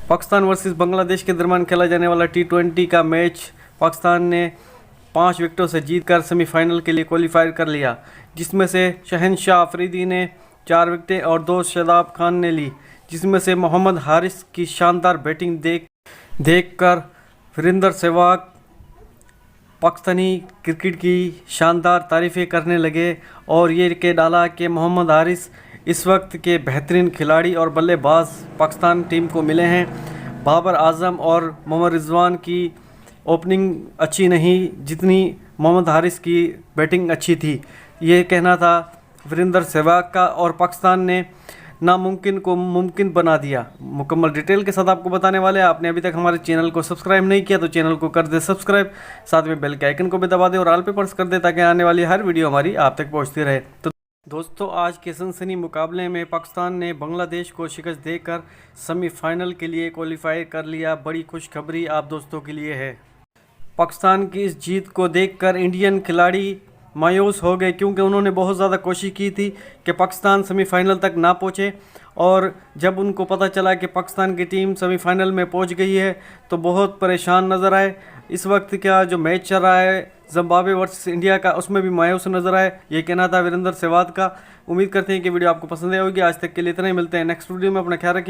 Pakistan versus Bangladesh के दरमियान खेला जाने वाला T20 का मैच पाकिस्तान ने 5 विकेटों से जीतकर सेमीफाइनल के लिए क्वालिफाई कर लिया, जिसमें से शहनशाह अफरीदी ने 4 विकेटें और 2 शादाब खान ने ली, जिसमें से मोहम्मद हारिस की शानदार बैटिंग देखकर वीरेंद्र सहवाग पाकिस्तानी क्रिकेट की शानदार तारीफ़ें करने लगे और ये कह डाला कि मोहम्मद हारिस इस वक्त के बेहतरीन खिलाड़ी और बल्लेबाज पाकिस्तान टीम को मिले हैं। बाबर आजम और मोहम्मद रिजवान की ओपनिंग अच्छी नहीं जितनी मोहम्मद हारिस की बैटिंग अच्छी थी, ये कहना था वीरेंद्र सहवाग का, और पाकिस्तान ने नामुमकिन को मुमकिन बना दिया। मुकम्मल डिटेल के साथ आपको बताने वाले हैं। आपने अभी तक हमारे चैनल को सब्सक्राइब नहीं किया तो चैनल को कर दे सब्सक्राइब, साथ में बेल के आइकन को भी दबा दे और ऑल पे प्रेस कर दे ताकि आने वाली हर वीडियो हमारी आप तक पहुंचती रहे। तो दोस्तों, आज के सनसनी मुकाबले में पाकिस्तान ने बांग्लादेश को शिकस्त देकर सेमीफाइनल के लिए क्वालिफाई कर लिया। बड़ी खुशखबरी आप दोस्तों के लिए है। पाकिस्तान की इस जीत को देखकर इंडियन खिलाड़ी मायूस हो गए, क्योंकि उन्होंने बहुत ज़्यादा कोशिश की थी कि पाकिस्तान सेमीफाइनल तक ना पहुँचे, और जब उनको पता चला कि पाकिस्तान की टीम सेमीफाइनल में पहुँच गई है तो बहुत परेशान नज़र आए। इस वक्त का जो मैच चल रहा है जिम्बाब्वे वर्सेस इंडिया का, उसमें भी मायूस नज़र आए, ये कहना था वीरेंद्र सहवाग का। उम्मीद करते हैं कि वीडियो आपको पसंद आई होगी। आज तक के लिए इतना ही, मिलते हैं नेक्स्ट वीडियो में। अपना ख्याल रखिए।